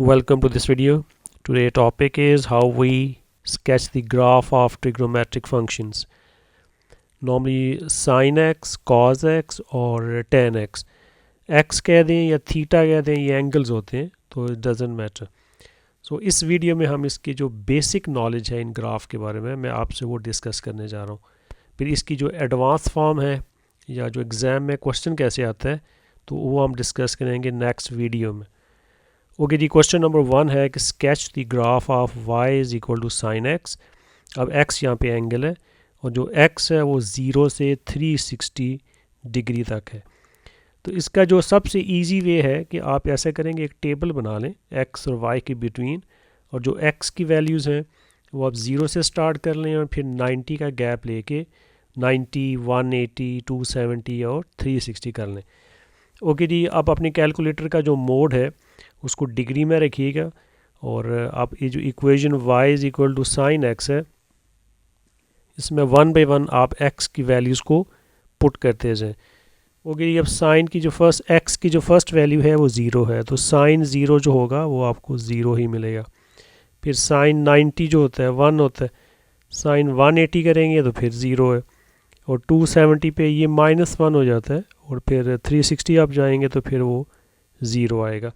Welcome to this video. Today topic is how we sketch the graph of trigonometric functions. Normally sin x, cos x और tan x. x कह दें या theta कह दें ये angles होते हैं तो it doesn't matter. So इस वीडियो में हम इसकी जो बेसिक नॉलेज है इन ग्राफ के बारे में मैं आपसे वो डिस्कस करने जा रहा हूँ. फिर इसकी जो एडवांस फॉर्म है या जो एग्ज़ाम में क्वेश्चन कैसे आता है तो वो हम डिस्कस करेंगे नेक्स्ट वीडियो में. ओके जी, क्वेश्चन नंबर 1 है कि sketch the graph of y is equal to sine x. अब x यहाँ पे एंगल है और जो x है वो 0 से 360 डिग्री तक है. तो इसका जो सबसे इजी वे है कि आप ऐसा करेंगे, एक टेबल बना लें x और y के बिटवीन, और जो x की वैल्यूज़ हैं वो आप 0 से स्टार्ट कर लें और फिर 90 का गैप लेके 90, 180, 270 और 360 कर लें. ओके जी, आप अपने कैलकुलेटर का जो मोड है उसको डिग्री में रखिएगा और आप ये जो equation y is equal to sine x है इसमें 1 बाई 1 आप x की वैल्यूज़ को पुट करते जाएं. ओके जी, अब साइन की जो x की जो फर्स्ट वैल्यू है वो 0 है तो साइन 0 जो होगा वो आपको 0 ही मिलेगा. फिर साइन 90 जो होता है 1 होता है, साइन 180 करेंगे तो फिर 0 है और 270 पे ये -1 हो जाता है और फिर 360 आप जाएंगे तो फिर वो 0 आएगा.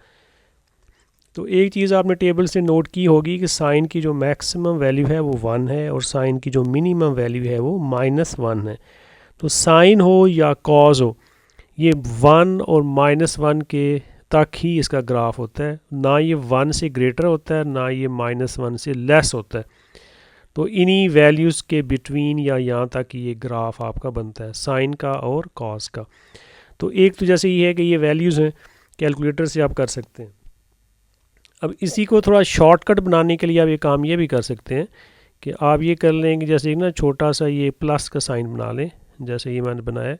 तो एक चीज़ आपने टेबल से नोट की होगी कि साइन की जो मैक्सिमम वैल्यू है वो 1 है और साइन की जो मिनिमम वैल्यू है वो -1 है. तो साइन हो या कॉस हो ये 1 और -1 के तक ही इसका ग्राफ होता है, ना ये 1 से ग्रेटर होता है ना ये -1 से लेस होता है. तो इन्हीं वैल्यूज़ के बिटवीन या यहाँ तक ये ग्राफ आपका बनता है साइन का और कॉस का. तो एक तो जैसे ये है कि ये वैल्यूज़ हैं कैलकुलेटर से आप कर सकते हैं. अब इसी को थोड़ा शॉर्टकट बनाने के लिए आप ये काम ये भी कर सकते हैं कि आप ये कर लें कि जैसे ना छोटा सा ये प्लस का साइन बना लें जैसे ये मैंने बनाया.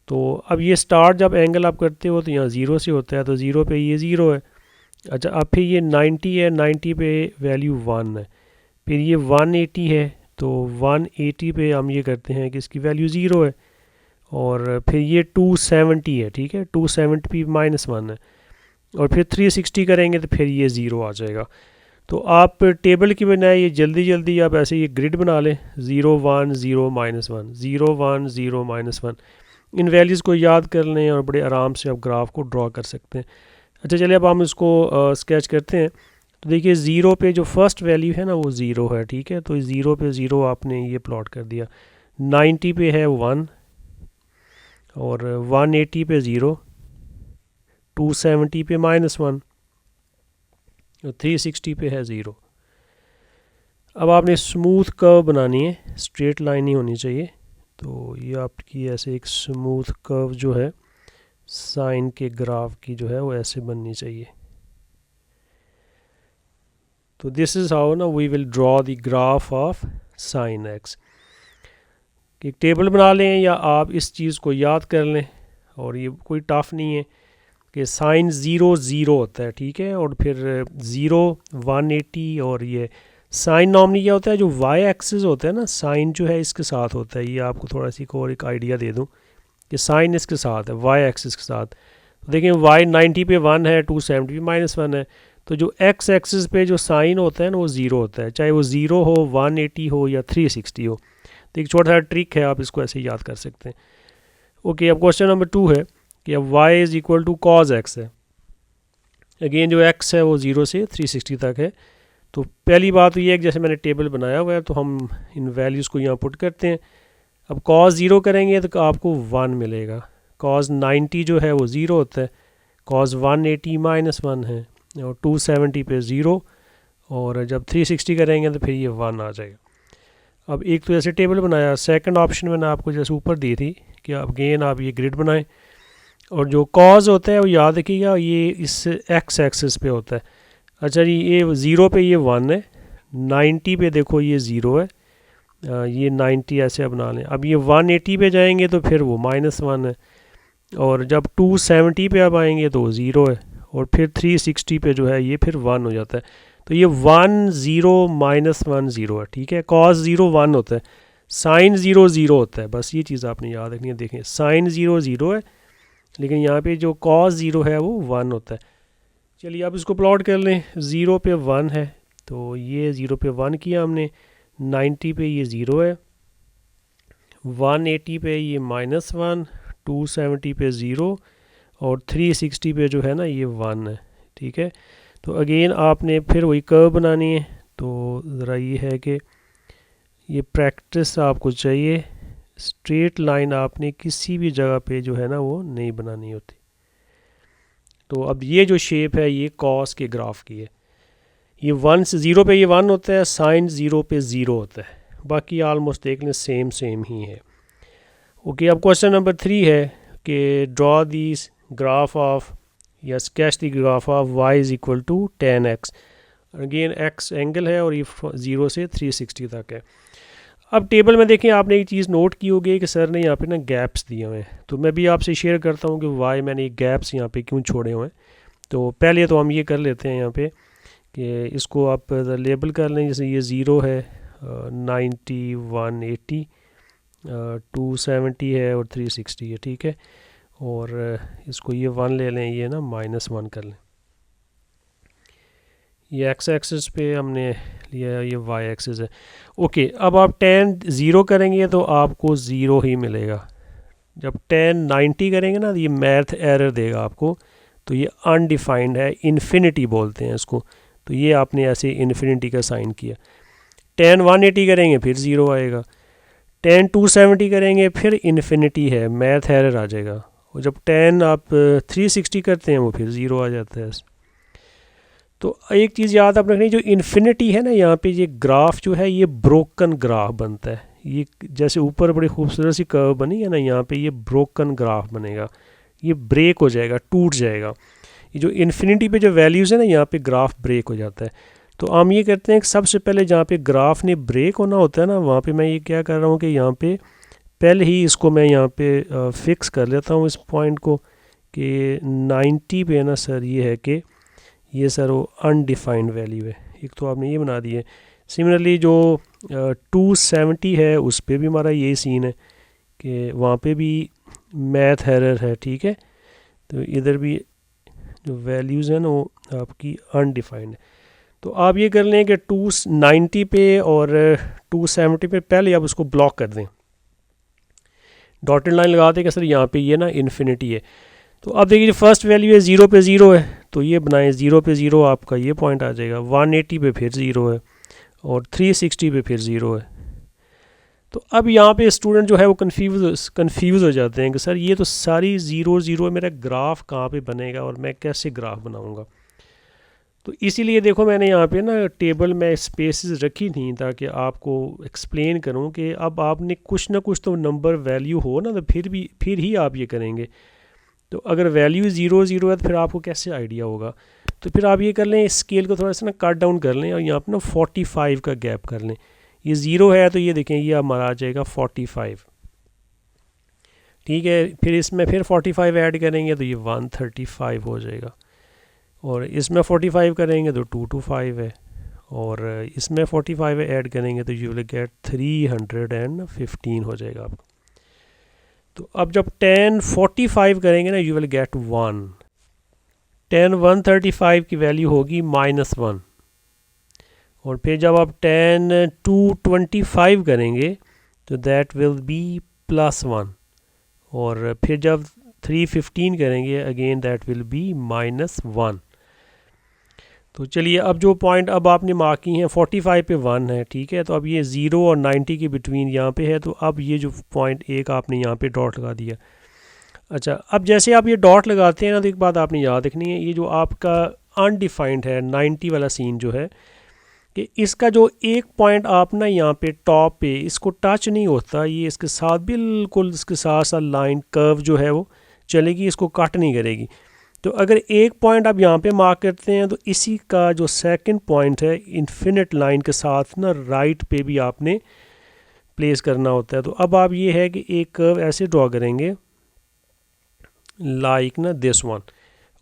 तो अब ये स्टार्ट जब एंगल आप करते हो तो यहाँ 0 से होता है तो 0 पे ये 0 है. अच्छा, अब फिर ये 90 है, 90 पे वैल्यू 1 है. फिर ये 180 है तो 180 पे हम ये करते हैं कि इसकी वैल्यू 0 है. और फिर ये 270 है, ठीक है, 270 पे -1 है और फिर 360 करेंगे तो फिर ये 0 आ जाएगा. तो आप टेबल की बजाय ये जल्दी जल्दी आप ऐसे ये ग्रिड बना लें 0 1 0 -1 0 1 0 -1. इन वैल्यूज़ को याद कर लें और बड़े आराम से आप ग्राफ को ड्रॉ कर सकते हैं. अच्छा चलिए अब हम इसको स्केच करते हैं. तो देखिए 0 पे जो फर्स्ट वैल्यू है ना वो 0 है, ठीक है, तो 0 पे 0 आपने ये प्लॉट कर दिया. 90 पे है 1 और 180 पे 0, 270 पे -1 और 360 पे है 0. अब आपने स्मूथ कर्व बनानी है, स्ट्रेट लाइन ही होनी चाहिए. तो ये आपकी ऐसे एक स्मूथ कर्व जो है साइन के ग्राफ की जो है वो ऐसे बननी चाहिए. तो दिस इज़ हाउ ना we will draw the graph of sine x. एक टेबल बना लें या आप इस चीज़ को याद कर लें और ये कोई टफ नहीं है कि साइन 0 0 होता है, ठीक है, और फिर 0 180 और ये साइन नॉर्मली क्या होता है जो वाई एक्सिस होता है ना, साइन जो है इसके साथ होता है. ये आपको थोड़ा सी और एक आइडिया दे दूं कि साइन इसके साथ है वाई एक्सिस के साथ. तो देखिए वाई 90 पे 1 है, 270 पे -1 है. तो जो एक्स एक्सिस पे जो साइन होता है ना वो 0 होता है, चाहे वो 0 हो, 180 हो या 360 हो. तो एक छोटा सा ट्रिक है, आप इसको ऐसे याद कर सकते हैं. ओके, अब क्वेश्चन नंबर 2 है कि अब y is equal to cos x है. अगेन जो x है वो 0 से 360 तक है. तो पहली बात तो ये है कि जैसे मैंने टेबल बनाया हुआ है तो हम इन वैल्यूज़ को यहाँ पुट करते हैं. अब cos 0 करेंगे तो आपको 1 मिलेगा. cos 90 जो है वो 0 होता है, cos 180 -1 है और 270 पे 0 और जब 360 करेंगे तो फिर ये 1 आ जाएगा. अब एक तो ऐसे टेबल बनाया, सेकंड ऑप्शन मैंने आपको जैसे ऊपर दी थी कि अगेन आप ये ग्रिड बनाएं और जो कॉज होता है वो याद रखिएगा ये इस एक्स एक्सिस पे होता है. अच्छा जी, ये 0 पे ये 1 है, 90 पे देखो ये 0 है, ये 90 ऐसे बना लें. अब ये 180 पे जाएंगे तो फिर वो -1 है और जब 270 पे अब आएंगे तो 0 है और फिर 360 पे जो है ये फिर 1 हो जाता है. तो ये 1 0 -1 0 है, ठीक है. कॉस 0 1 होता है, साइन 0 0 होता है, बस ये चीज़ आपने याद रखनी है. देखें साइन 0 0 है लेकिन यहाँ पे जो कॉस 0 है वो 1 होता है. चलिए अब इसको प्लॉट कर लें। 0 पे 1 है तो ये 0 पे 1 किया हमने, 90 पे ये 0 है, 180 पे ये -1, 270 पे 0 और 360 पे जो है ना ये 1 है। ठीक है, तो अगेन आपने फिर वही कर्व बनानी है। तो ज़रा ये है कि ये प्रैक्टिस आपको चाहिए, स्ट्रेट लाइन आपने किसी भी जगह पे जो है ना वो नहीं बनानी होती। तो अब ये जो शेप है ये कॉस के ग्राफ की है। ये 1 से 0 पे ये 1 होता है, साइन 0 पे 0 होता है, बाकी आलमोस्ट देख लें सेम सेम ही है। ओके, अब क्वेश्चन नंबर 3 है कि ड्रॉ दिस ग्राफ ऑफ या sketch the graph of y is equal to 10x। Again x angle है और ये 0 से 360 तक है। अब टेबल में देखें, आपने एक चीज़ नोट की होगी कि सर ने यहाँ पे ना गैप्स दिए हुए हैं, तो मैं भी आपसे शेयर करता हूँ कि वाई मैंने गैप्स यहाँ पे क्यों छोड़े हुए हैं। तो पहले तो हम ये कर लेते हैं यहाँ पे कि इसको आप लेबल कर लें, जैसे ये 0 है, 90, 180, 270 है और 360 है। ठीक है, और इसको ये 1 ले लें, ये ना -1 कर लें। ये एक्स एक्सिस पे हमने लिया, ये वाई एक्सिस है। ओके, अब आप 10 0 करेंगे तो आपको 0 ही मिलेगा। जब 10 90 करेंगे ना तो ये मैथ एरर देगा आपको, तो ये अनडिफाइंड है, इन्फिनिटी बोलते हैं इसको। तो ये आपने ऐसे इन्फिनिटी का साइन किया। 10 180 करेंगे फिर 0 आएगा, 10 270 करेंगे फिर इन्फिनिटी है, मैथ एरर आ जाएगा। और जब 10 आप 360 करते हैं वो फिर 0 आ जाता है। तो एक चीज़ याद आप रखनी, जो इन्फिनिटी है ना यहाँ पे, ये ग्राफ जो है ये ब्रोकन ग्राफ बनता है। ये जैसे ऊपर बड़ी खूबसूरत सी कर्व बनी है ना, यहाँ पे ये ब्रोकन ग्राफ बनेगा, ये ब्रेक हो जाएगा, टूट जाएगा। ये जो इन्फिनिटी पे जो वैल्यूज़ है ना, यहाँ पे ग्राफ ब्रेक हो जाता है। तो हम ये करते हैं कि सबसे पहले जहाँ पे ग्राफ ने ब्रेक होना होता है ना, वहाँ पे मैं ये क्या कर रहा हूँ कि यहाँ पे पहले ही इसको मैं यहाँ पे फिक्स कर लेता हूँ इस पॉइंट को कि 90 पे ना सर ये है कि ये सर वो अनडिफाइंड वैल्यू है। एक तो आपने ये बना दी है। सिमिलरली जो 270 है उस पर भी हमारा यही सीन है कि वहाँ पे भी मैथ एरर है। ठीक है, तो इधर भी जो वैल्यूज़ हैं ना वो आपकी अनडिफाइंड है। तो आप ये कर लें कि 290 पे और 270 पे पहले आप उसको ब्लॉक कर दें, डॉटेड लाइन लगा दें कि सर यहाँ पे ये ना इन्फिनिटी है। तो अब देखिए जो फर्स्ट वैल्यू है 0 पे 0 है, तो ये बनाएं 0 पे 0 आपका ये पॉइंट आ जाएगा, 180 पे फिर 0 है और 360 पे फिर 0 है। तो अब यहाँ पे स्टूडेंट जो है वो कंफ्यूज हो जाते हैं कि सर ये तो सारी 0 0 मेरा ग्राफ कहाँ पे बनेगा और मैं कैसे ग्राफ बनाऊँगा। तो इसीलिए देखो मैंने यहाँ पे ना टेबल में स्पेसेस रखी थी ताकि आपको एक्सप्लेन करूँ कि अब आपने कुछ ना कुछ तो नंबर वैल्यू हो ना, तो फिर ही आप ये करेंगे। तो अगर वैल्यू 0 0 है तो फिर आपको कैसे आइडिया होगा। तो फिर आप ये कर लें, स्केल को थोड़ा सा ना कट डाउन कर लें और यहाँ पर ना 45 का गैप कर लें। ये 0 है तो ये देखें ये हमारा आ जाएगा 45। ठीक है, फिर इसमें फिर 45 ऐड करेंगे तो ये 135 हो जाएगा, और इसमें 45 करेंगे तो 225 है, और इसमें 45 ऐड करेंगे तो यू विल गेट 315 हो जाएगा आपको। तो अब जब 10 45 करेंगे ना यू विल गेट 1, 10 135 की वैल्यू होगी -1, और फिर जब आप 10 225 करेंगे तो दैट विल बी +1, और फिर जब 315 करेंगे अगेन दैट विल बी -1। तो चलिए अब जो पॉइंट अब आपने मार्क की हैं 45 पे 1 है। ठीक है, तो अब ये 0 और 90 के बिटवीन यहाँ पे है, तो अब ये जो पॉइंट एक आपने यहाँ पे डॉट लगा दिया। अच्छा, अब जैसे आप ये डॉट लगाते हैं ना तो एक बात आपने याद रखनी है, ये जो आपका अनडिफाइंड है 90 वाला सीन जो है, कि इसका जो एक पॉइंट आप ना यहाँ पे टॉप पे इसको टच नहीं होता, ये इसके साथ बिल्कुल इसके साथ साथ लाइन कर्व जो है वो चलेगी, इसको कट नहीं करेगी। तो अगर एक पॉइंट आप यहाँ पे मार्क करते हैं तो इसी का जो सेकंड पॉइंट है इन्फिनिट लाइन के साथ ना राइट पे भी आपने प्लेस करना होता है। तो अब आप ये है कि एक कर्व ऐसे ड्रॉ करेंगे लाइक ना दिस वन,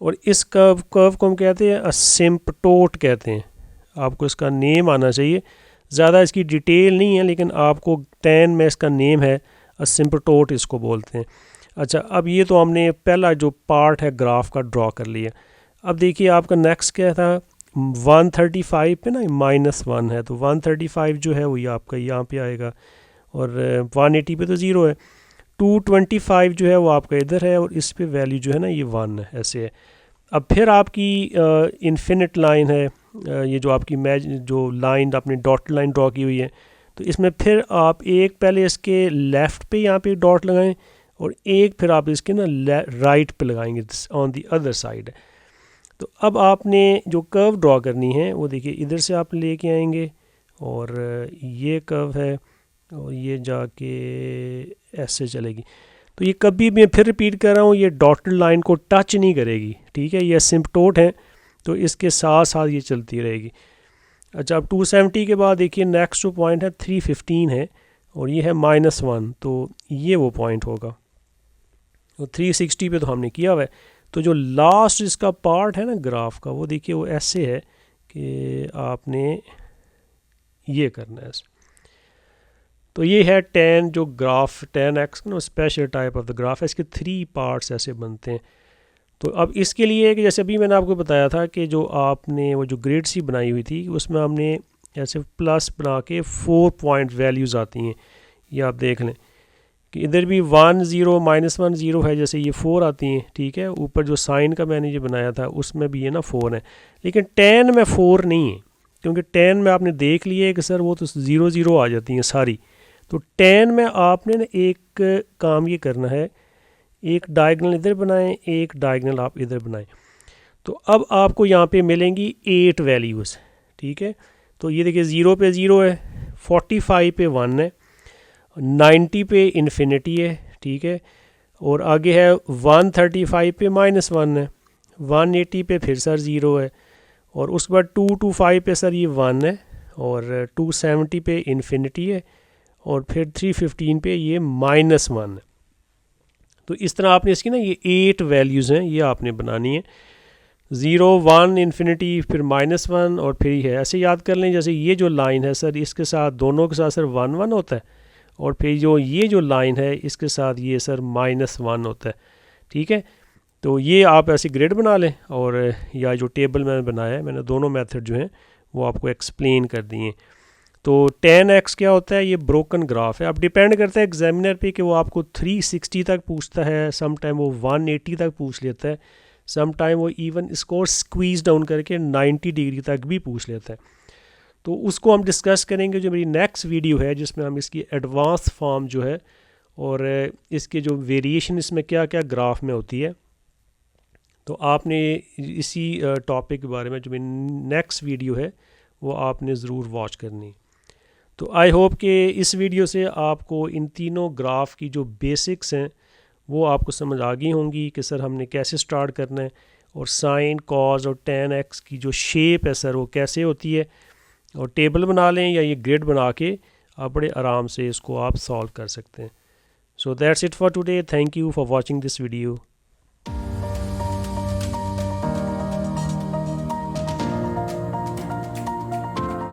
और इस कर्व को हम कहते हैं असिम्पटोट कहते हैं। आपको इसका नेम आना चाहिए, ज़्यादा इसकी डिटेल नहीं है लेकिन आपको 10 में इसका नेम है, असिम्पटोट इसको बोलते हैं। अच्छा, अब ये तो हमने पहला जो पार्ट है ग्राफ का ड्रॉ कर लिया। अब देखिए आपका नेक्स्ट क्या था, 135 पे ना -1 है, तो 135 जो है वो ये आपका यहाँ पे आएगा, और 180 पे तो ज़ीरो है। 225 जो है वो आपका इधर है, और इस पे वैल्यू जो है ना ये 1 है, ऐसे है। अब फिर आपकी इन्फिनिट लाइन है, ये जो आपकी जो लाइन आपने डॉट लाइन ड्रॉ की हुई है, तो इसमें फिर आप एक पहले इसके लेफ़्ट पे यहाँ पे डॉट लगाएं, और एक फिर आप इसके ना राइट पे लगाएंगे ऑन दी अदर साइड। तो अब आपने जो कर्व ड्रॉ करनी है वो देखिए इधर से आप लेके आएंगे, और ये कर्व है, और ये जाके ऐसे चलेगी। तो ये कभी भी, मैं फिर रिपीट कर रहा हूँ, ये डॉटेड लाइन को टच नहीं करेगी, ठीक है, ये एसिम्पटोट है, तो इसके साथ साथ ये चलती रहेगी। अच्छा, अब 270 के बाद देखिए नेक्स्ट जो पॉइंट है 315 है, और ये है -1, तो ये वो पॉइंट होगा। तो 360 पे तो हमने किया हुआ है। तो जो लास्ट इसका पार्ट है ना ग्राफ का, वो देखिए वो ऐसे है कि आपने ये करना है। तो ये है tan जो ग्राफ tan x ना special type of the graph है, इसके 3 पार्ट्स ऐसे बनते हैं। तो अब इसके लिए कि जैसे अभी मैंने आपको बताया था कि जो आपने वो जो ग्रिड सी बनाई हुई थी उसमें हमने ऐसे प्लस बना के 4 पॉइंट वैल्यूज़ आती हैं, ये आप देख लें कि इधर भी 1 0 -1 0 है, जैसे ये 4 आती हैं, ठीक है। ऊपर जो साइन का मैंने ये बनाया था उसमें भी ये ना 4 है, लेकिन tan में 4 नहीं है, क्योंकि tan में आपने देख लिया है कि सर वो तो 0 0 आ जाती हैं सारी। तो tan में आपने ना एक काम ये करना है, एक डायगनल इधर बनाएं, एक डायगनल आप इधर बनाएं। तो अब आपको यहाँ पे मिलेंगी 8 वैल्यूज़, ठीक है। तो ये देखिए 0 पे 0 है, 45 पे 1 है, 90 पे इन्फिनिटी है, ठीक है, और आगे है 135 पे -1 है, 180 पे फिर सर 0 है, और उसके बाद 225 पे सर ये 1 है, और 270 पे इन्फिनिटी है, और फिर 315 पे ये -1 है। तो इस तरह आपने इसकी ना ये 8 वैल्यूज़ हैं, ये आपने बनानी है, 0 1 इन्फिनिटी फिर -1 और फिर ये है। ऐसे याद कर लें, जैसे ये जो लाइन है सर इसके साथ दोनों के साथ सर 1 1 होता है, और फिर जो ये जो लाइन है इसके साथ ये सर -1 होता है, ठीक है। तो ये आप ऐसे ग्रिड बना लें, और या जो टेबल मैंने बनाया है, मैंने दोनों मेथड जो हैं वो आपको एक्सप्लेन कर दिए। तो tan x क्या होता है, ये ब्रोकन ग्राफ है। अब डिपेंड करता है एग्जामिनर पे कि वो आपको 360 तक पूछता है, सम टाइम वो 180 तक पूछ लेता है, सम टाइम वो इवन इसको स्क्वीज डाउन करके 90 डिग्री तक भी पूछ लेता है। तो उसको हम डिस्कस करेंगे जो मेरी नेक्स्ट वीडियो है, जिसमें हम इसकी एडवांस फॉर्म जो है और इसके जो वेरिएशन इसमें क्या क्या ग्राफ में होती है। तो आपने इसी टॉपिक के बारे में जो मेरी नेक्स्ट वीडियो है वो आपने ज़रूर वॉच करनी। तो आई होप कि इस वीडियो से आपको इन तीनों ग्राफ की जो बेसिक्स हैं वो आपको समझ आ गई होंगी कि सर हमने कैसे स्टार्ट करना है, और साइन कॉज और tan x की जो शेप है सर वो कैसे होती है, और टेबल बना लें या ये ग्रिड बना के आप बड़े आराम से इसको आप सॉल्व कर सकते हैं। So that's it for today, thank you for watching this video.